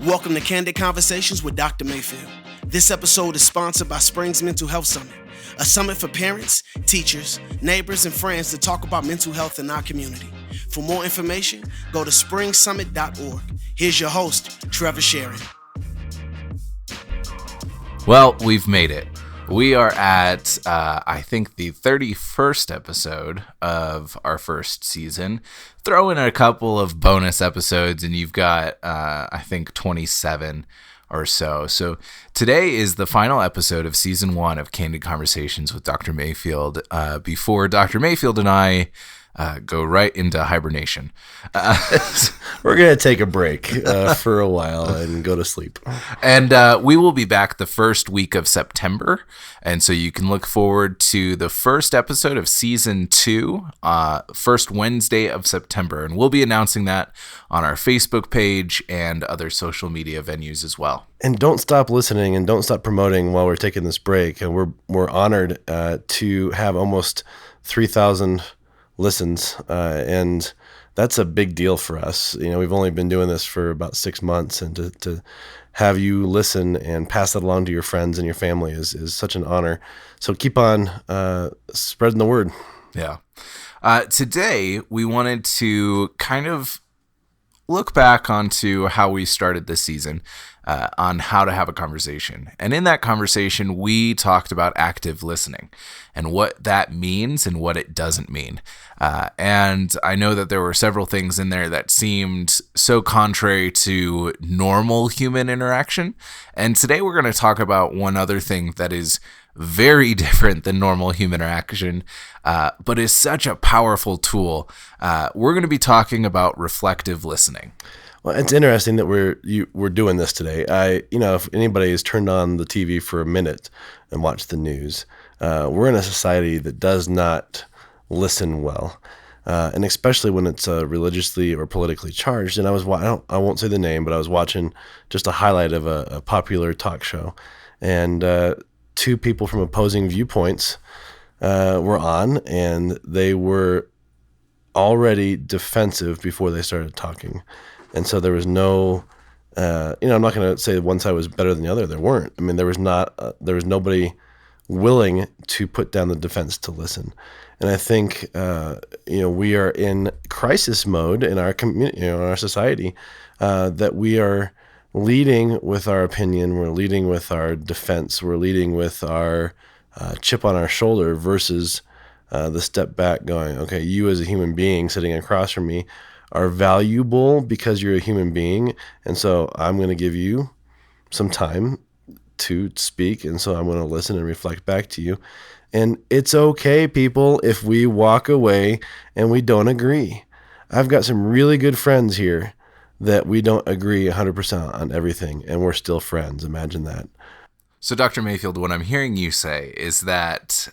Welcome to Candid Conversations with Dr. Mayfield. This episode is sponsored by Springs Mental Health Summit, a summit for parents, teachers, neighbors, and friends to talk about mental health in our community. For more information, go to springsummit.org. Here's your host, Trevor Sharon. Well, we've made it. We are at, I think, the 31st episode of our first season. Throw in a couple of bonus episodes and you've got, I think, 27 or so. So today is the final episode of Season 1 of Candid Conversations with Dr. Mayfield, before Dr. Mayfield and I go right into hibernation. We're going to take a break for a while and go to sleep. And we will be back the first week of September. And so you can look forward to the first episode of Season 2, first Wednesday of September. And we'll be announcing that on our Facebook page and other social media venues as well. And don't stop listening and don't stop promoting while we're taking this break. And we're honored to have almost 3,000 listens, and that's a big deal for us. You know, we've only been doing this for about 6 months, and to have you listen and pass that along to your friends and your family is such an honor. So keep on spreading the word. Yeah. Today, we wanted to kind of look back onto how we started this season, on how to have a conversation. And in that conversation, we talked about active listening and what that means and what it doesn't mean. And I know that there were several things in there that seemed so contrary to normal human interaction. And today we're going to talk about one other thing that is very different than normal human interaction, but is such a powerful tool. We're going to be talking about reflective listening. Well, it's interesting that we're doing this today. If anybody has turned on the TV for a minute and watched the news, we're in a society that does not listen well, and especially when it's religiously or politically charged. And I won't say the name, but I was watching just a highlight of a popular talk show, and two people from opposing viewpoints were on, and they were already defensive before they started talking. And so there was no, I'm not going to say one side was better than the other. There weren't. I mean, there was nobody willing to put down the defense to listen. And I think, we are in crisis mode in our community, in our society, that we are leading with our opinion. We're leading with our defense. We're leading with our chip on our shoulder versus the step back going, okay, you as a human being sitting across from me are valuable because you're a human being, and so I'm going to give you some time to speak, and so I'm going to listen and reflect back to you. And it's okay, people, if we walk away and we don't agree. I've got some really good friends here that we don't agree 100% on everything, and we're still friends. Imagine that. So, Dr. Mayfield, what I'm hearing you say is that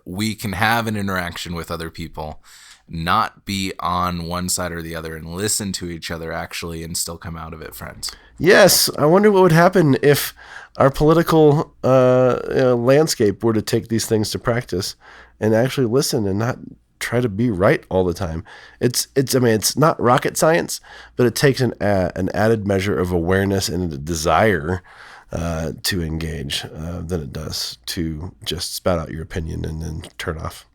we can have an interaction with other people, not be on one side or the other, and listen to each other actually and still come out of it friends. Yes. I wonder what would happen if our political landscape were to take these things to practice and actually listen and not try to be right all the time. It's not rocket science, but it takes an added measure of awareness and a desire to engage than it does to just spout out your opinion and then turn off.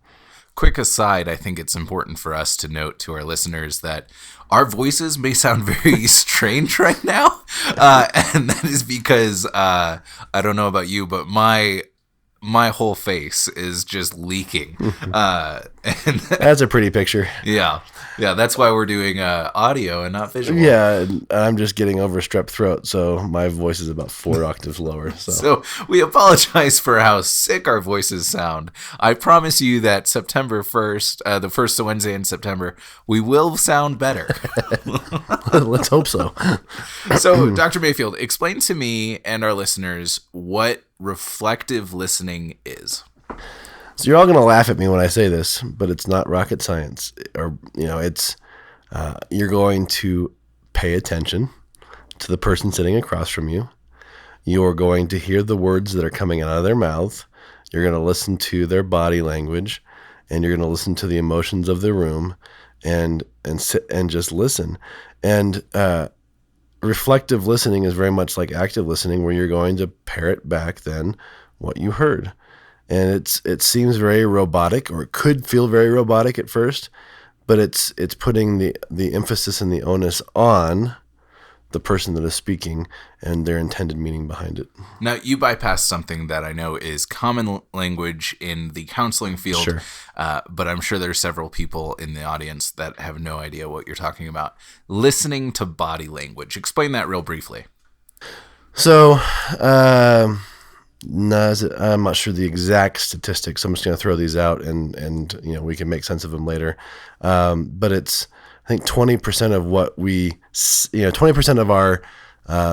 Quick aside, I think it's important for us to note to our listeners that our voices may sound very strange right now. And that is because, I don't know about you, but my whole face is just leaking. And that's a pretty picture. Yeah. Yeah, that's why we're doing audio and not visual. Yeah, I'm just getting over strep throat, so my voice is about 4 octaves lower. So we apologize for how sick our voices sound. I promise you that September 1st, the first Wednesday in September, we will sound better. Let's hope so. So, Dr. Mayfield, explain to me and our listeners what reflective listening is. So you're all going to laugh at me when I say this, but it's not rocket science. It's you're going to pay attention to the person sitting across from you. You're going to hear the words that are coming out of their mouth. You're going to listen to their body language, and you're going to listen to the emotions of the room, and sit and just listen. And reflective listening is very much like active listening, where you're going to parrot back then what you heard. And it seems very robotic, or it could feel very robotic at first, but it's putting the emphasis and the onus on the person that is speaking and their intended meaning behind it. Now, you bypassed something that I know is common language in the counseling field, Sure. But I'm sure there's several people in the audience that have no idea what you're talking about. Listening to body language. Explain that real briefly. So, no, I'm not sure the exact statistics. I'm just going to throw these out, and we can make sense of them later. But it's, I think 20% of what 20% of our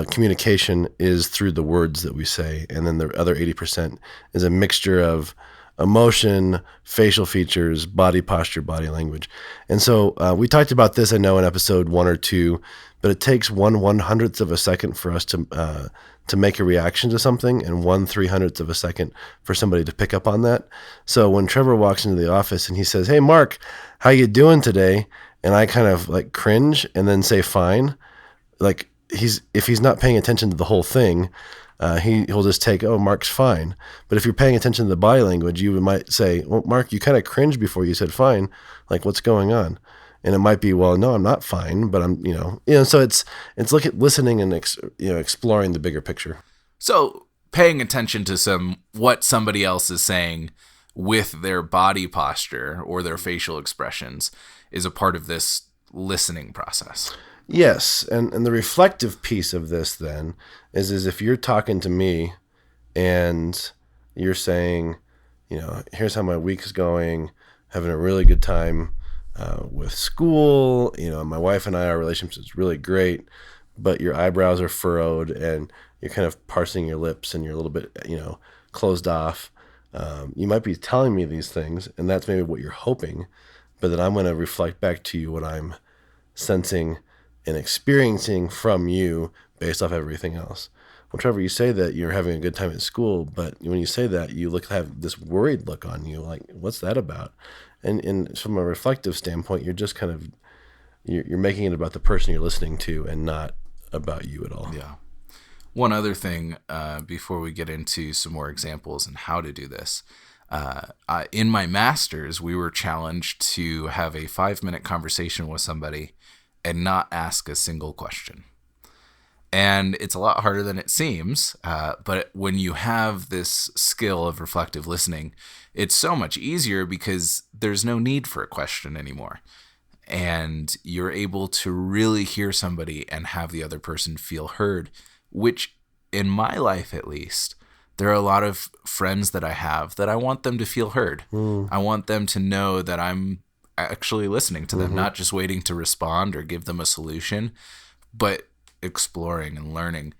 communication is through the words that we say, and then the other 80% is a mixture of emotion, facial features, body posture, body language. And so we talked about this, I know, in episode 1 or 2, but it takes 1/100th of a second for us to make a reaction to something, and 1/300th of a second for somebody to pick up on that. So when Trevor walks into the office and he says, "Hey, Mark, how you doing today?" and I kind of like cringe and then say fine, like if he's not paying attention to the whole thing, he'll just take, "Oh, Mark's fine." But if you're paying attention to the body language, you might say, "Well, Mark, you kind of cringed before you said fine. Like, what's going on?" And it might be, "Well, no, I'm not fine, but I'm, So it's listening and exploring the bigger picture. So paying attention to what somebody else is saying with their body posture or their facial expressions is a part of this listening process. Yes, and the reflective piece of this then is if you're talking to me and you're saying, "Here's how my week is going, having a really good time with school, my wife and I, our relationship is really great," but your eyebrows are furrowed and you're kind of parsing your lips and you're a little bit, closed off. You might be telling me these things, and that's maybe what you're hoping, but then I'm going to reflect back to you what I'm sensing and experiencing from you based off everything else. Well, Trevor, you say that you're having a good time at school, but when you say that, you have this worried look on you, like, what's that about? And from a reflective standpoint, you're just kind of, you're making it about the person you're listening to and not about you at all. Yeah. One other thing before we get into some more examples and how to do this. In my master's, we were challenged to have a 5-minute conversation with somebody and not ask a single question. And it's a lot harder than it seems, but when you have this skill of reflective listening, it's so much easier because there's no need for a question anymore. And you're able to really hear somebody and have the other person feel heard, which in my life at least, there are a lot of friends that I have that I want them to feel heard. I want them to know that I'm actually listening to them, not just waiting to respond or give them a solution, but exploring and learning.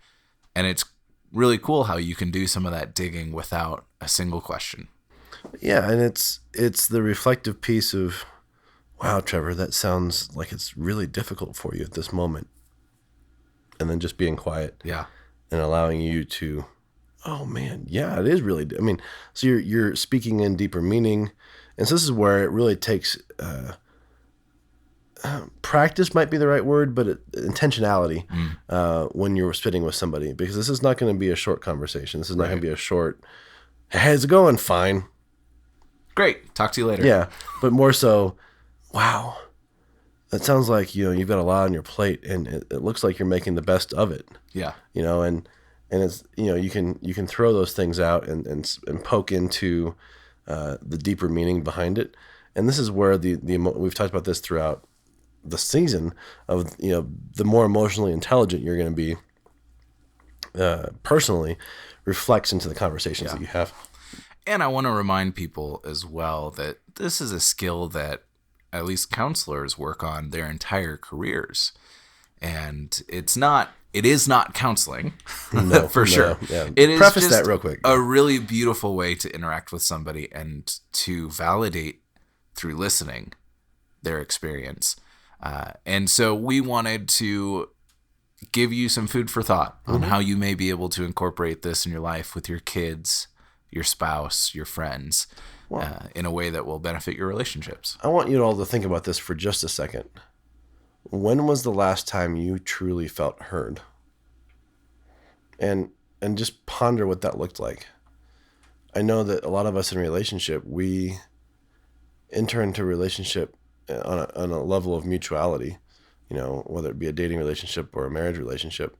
And it's really cool how you can do some of that digging without a single question. Yeah, and it's the reflective piece of, "Wow, Trevor, that sounds like it's really difficult for you at this moment." And then just being quiet. Yeah. And allowing you to, "Oh man, yeah, it is really." So you're speaking in deeper meaning, and so this is where it really takes practice, might be the right word, but intentionality when you're spitting with somebody, because this is not going to be a short conversation. This is not going to be a short, "Hey, how's it going?" "Fine." Great. Talk to you later. Yeah, but more so, "Wow, that sounds like you've got a lot on your plate, and it looks like you're making the best of it." Yeah. And it's you can throw those things out and poke into the deeper meaning behind it. And this is where we've talked about this throughout the season of the more emotionally intelligent you're going to be personally reflects into the conversations that you have. And I want to remind people as well that this is a skill that at least counselors work on their entire careers. And it is not counseling, No, for sure. Yeah. It is Preface just that real quick. a really beautiful way to interact with somebody and to validate through listening their experience. And so we wanted to give you some food for thought on how you may be able to incorporate this in your life with your kids, your spouse, your friends, in a way that will benefit your relationships. I want you all to think about this for just a second. when was the last time you truly felt heard? And just ponder what that looked like. I know that a lot of us in a relationship, we enter into a relationship on a level of mutuality, whether it be a dating relationship or a marriage relationship.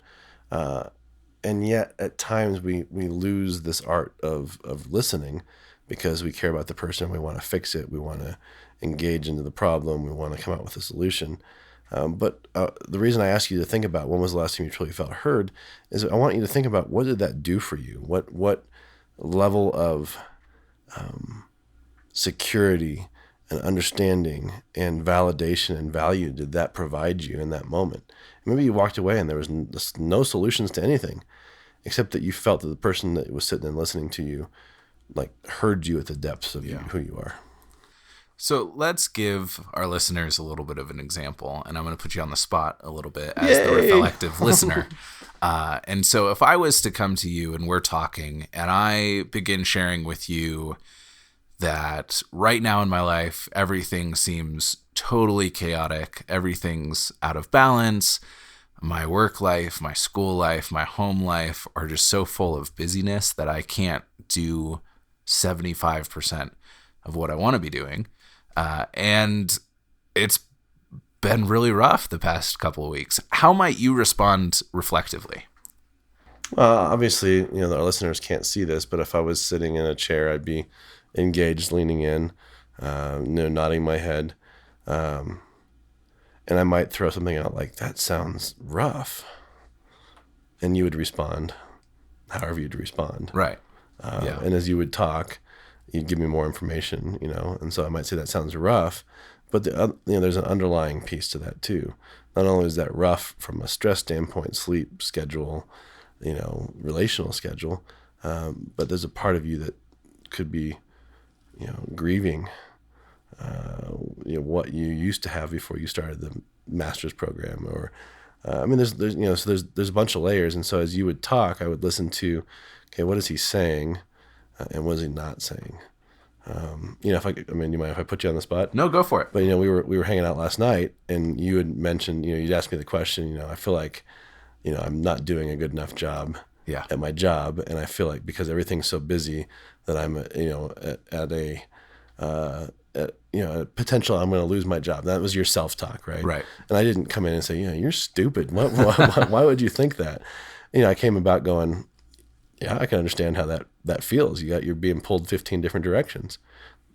And yet at times we lose this art of listening because we care about the person. We want to fix it. We want to engage into the problem. We want to come out with a solution. But the reason I ask you to think about when was the last time you truly felt heard is I want you to think about, what did that do for you? What level of security and understanding and validation and value did that provide you in that moment? Maybe you walked away and there was no solutions to anything, except that you felt that the person that was sitting and listening to you heard you at the depths of who you are. So let's give our listeners a little bit of an example, and I'm going to put you on the spot a little bit as the reflective listener. And so if I was to come to you and we're talking and I begin sharing with you that right now in my life, everything seems totally chaotic. Everything's out of balance. My work life, my school life, my home life are just so full of busyness that I can't do 75% of what I want to be doing. And it's been really rough the past couple of weeks. How might you respond reflectively? Obviously, our listeners can't see this, but if I was sitting in a chair, I'd be engaged, leaning in, nodding my head. And I might throw something out like, that sounds rough. And you would respond however you'd respond. Right. And as you would talk, you'd give me more information, and so I might say that sounds rough, but there's an underlying piece to that too. Not only is that rough from a stress standpoint, sleep schedule, relational schedule, but there's a part of you that could be, grieving, what you used to have before you started the master's program, or, there's a bunch of layers. And so as you would talk, I would listen to, okay, what is he saying? And what is he not saying? Do you mind if I put you on the spot? No, go for it. But we were hanging out last night, and you had mentioned, you'd asked me the question, I feel like, I'm not doing a good enough job at my job, and I feel like because everything's so busy that I'm, at potential I'm going to lose my job. That was your self-talk, right? Right. And I didn't come in and say, you're stupid. Why would you think that? I came about going, yeah, I can understand how that feels. You're being pulled 15 different directions.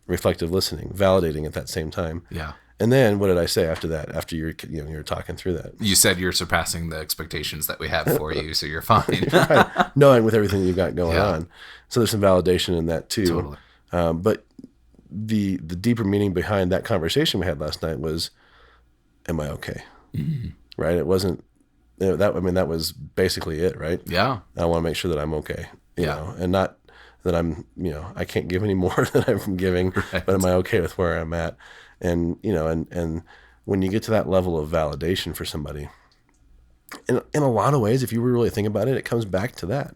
Reflective listening, validating at that same time. Yeah. And then what did I say after that? After you were talking through that, you said you're surpassing the expectations that we have for you, so you're fine. Right. Knowing with everything you've got going on, so there's some validation in that too. Totally. But the deeper meaning behind that conversation we had last night was, am I okay? Mm-hmm. Right. It wasn't. That was basically it, right? Yeah. I want to make sure that I'm okay, you know, and not that I'm, I can't give any more than I'm giving, right. But am I okay with where I'm at? And, and when you get to that level of validation for somebody, in a lot of ways, if you really think about it, it comes back to that.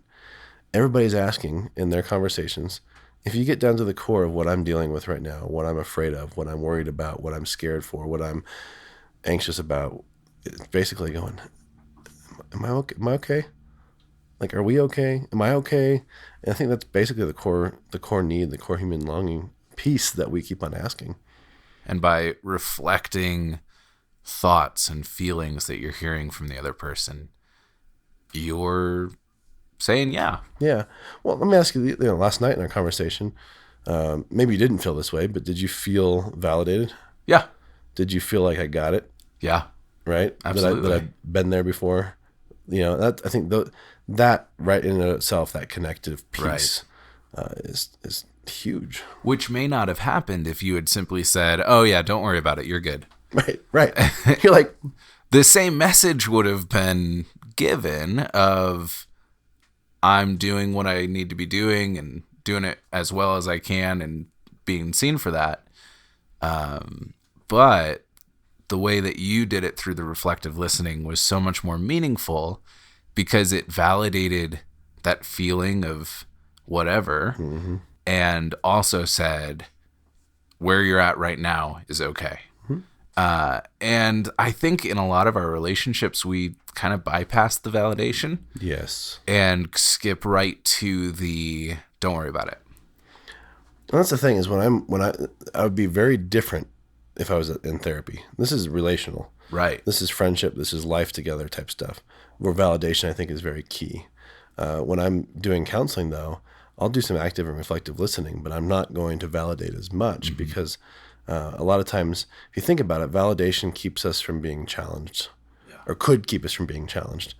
Everybody's asking in their conversations, if you get down to the core of what I'm dealing with right now, what I'm afraid of, what I'm worried about, what I'm scared for, what I'm anxious about, it's basically going, am I okay? Am I okay? Like, are we okay? Am I okay? And I think that's basically the core need, the core human longing piece that we keep on asking. And by reflecting thoughts and feelings that you're hearing from the other person, you're saying, yeah. Yeah. Well, let me ask you, last night in our conversation, maybe you didn't feel this way, but did you feel validated? Yeah. Did you feel like I got it? Yeah. Right? Absolutely. That I've been there before? I think that right in and of itself, that connective piece is huge. Which may not have happened if you had simply said, oh yeah, don't worry about it, you're good. Right. You're like, the same message would have been given of, I'm doing what I need to be doing and doing it as well as I can and being seen for that. But the way that you did it through the reflective listening was so much more meaningful because it validated that feeling of whatever, mm-hmm. and also said where you're at right now is okay. Mm-hmm. And I think in a lot of our relationships, we kind of bypass the validation. Yes. And skip right to the don't worry about it. Well, that's the thing is I would be very different if I was in therapy. This is relational. Right. This is friendship. This is life together type stuff, where validation I think is very key. When I'm doing counseling, though, I'll do some active and reflective listening, but I'm not going to validate as much because a lot of times, if you think about it, validation keeps us from being challenged, or could keep us from being challenged.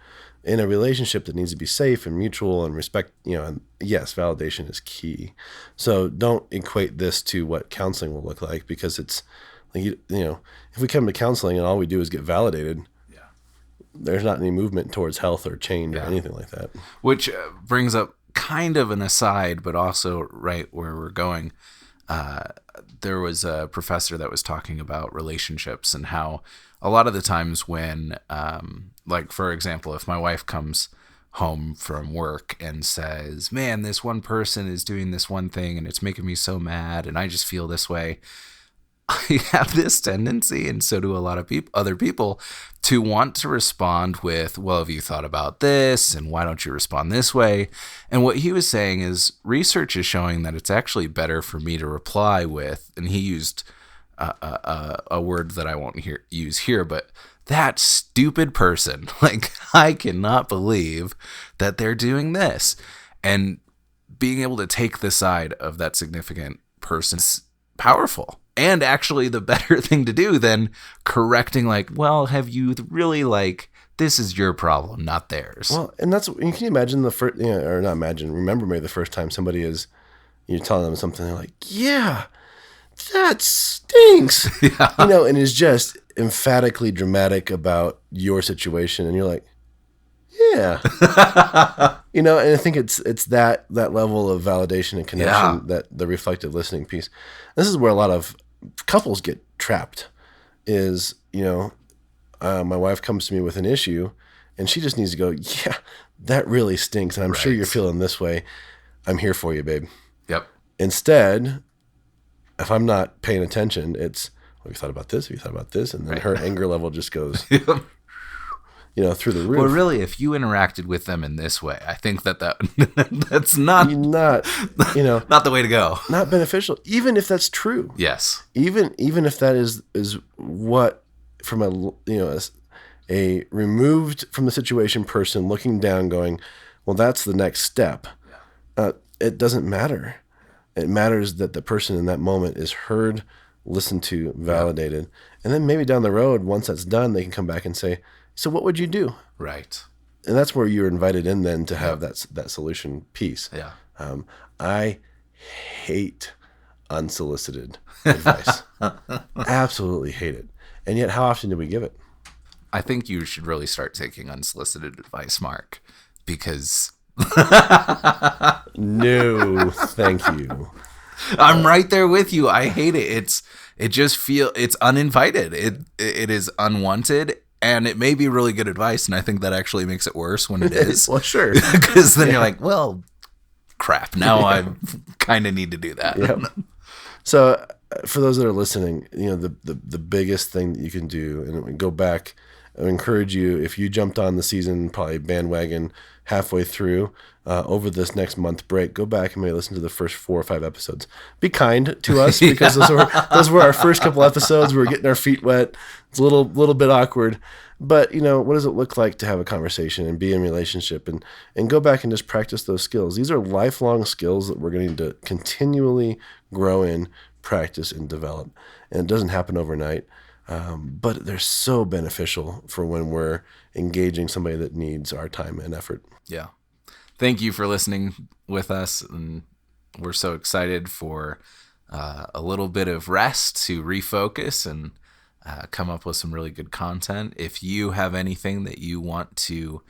In a relationship that needs to be safe and mutual and respect, and yes, validation is key. So don't equate this to what counseling will look like, because it's like, if we come to counseling and all we do is get validated, there's not any movement towards health or change or anything like that. Which brings up kind of an aside, but also right where we're going. There was a professor that was talking about relationships and how a lot of the times when, like, for example, if my wife comes home from work and says, man, this one person is doing this one thing and it's making me so mad and I just feel this way, I have this tendency, and so do a lot of other people, to want to respond with, well, have you thought about this? And why don't you respond this way? And what he was saying is research is showing that it's actually better for me to reply with, and he used a word that I won't use here, but that stupid person. Like, I cannot believe that they're doing this. And being able to take the side of that significant person is powerful. And actually the better thing to do than correcting, like, well, have you really, like, this is your problem, not theirs. Well, and that's, you can imagine the first, or not imagine, remember maybe the first time somebody is, you're telling them something, they're like, yeah, that stinks, and is just emphatically dramatic about your situation. And you're like, yeah, and I think it's that level of validation and connection, that the reflective listening piece. This is where a lot of couples get trapped is, my wife comes to me with an issue and she just needs to go, yeah, that really stinks. And I'm sure you're feeling this way. I'm here for you, babe. Yep. Instead, if I'm not paying attention, it's, well, you thought about this? Have you thought about this? And then her anger level just goes, through the roof. Well, really, if you interacted with them in this way, I think that's not not the way to go. Not beneficial, even if that's true. Yes. Even if that is what, from a removed from the situation person looking down, going, well, that's the next step. It doesn't matter. It matters that the person in that moment is heard, listened to, validated, and then maybe down the road, once that's done, they can come back and say, so what would you do? Right. And that's where you're invited in then to have that solution piece. Yeah. I hate unsolicited advice. Absolutely hate it. And yet, how often do we give it? I think you should really start taking unsolicited advice, Mark, because... No, thank you. I'm right there with you. I hate it. It's uninvited. It is unwanted. And it may be really good advice, and I think that actually makes it worse when it is. Well, sure. Because then you're like, well, crap. Now I kind of need to do that. Yep. So for those that are listening, the biggest thing that you can do, and go back, I encourage you, if you jumped on the season, probably bandwagon halfway through, over this next month break, go back and maybe listen to the first 4 or 5 episodes. Be kind to us, because those were our first couple episodes. We were getting our feet wet. It's a little bit awkward, but what does it look like to have a conversation and be in a relationship, and go back and just practice those skills. These are lifelong skills that we're going to need to continually grow in, practice, and develop. And it doesn't happen overnight. But they're so beneficial for when we're engaging somebody that needs our time and effort. Yeah. Thank you for listening with us. And we're so excited for a little bit of rest to refocus and come up with some really good content. If you have anything that you want to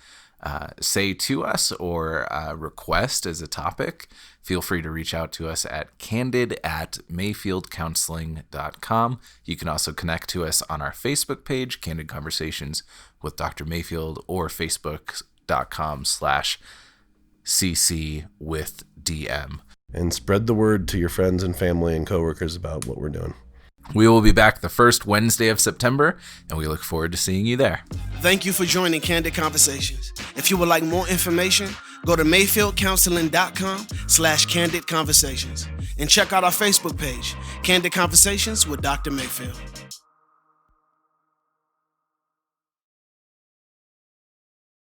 say to us or request as a topic, feel free to reach out to us at candid@mayfieldcounseling.com. You can also connect to us on our Facebook page, Candid Conversations with Dr. Mayfield, or facebook.com/cc with DM. And spread the word to your friends and family and coworkers about what we're doing. We will be back the first Wednesday of September, and we look forward to seeing you there. Thank you for joining Candid Conversations. If you would like more information, go to mayfieldcounseling.com/Candid Conversations and check out our Facebook page, Candid Conversations with Dr. Mayfield.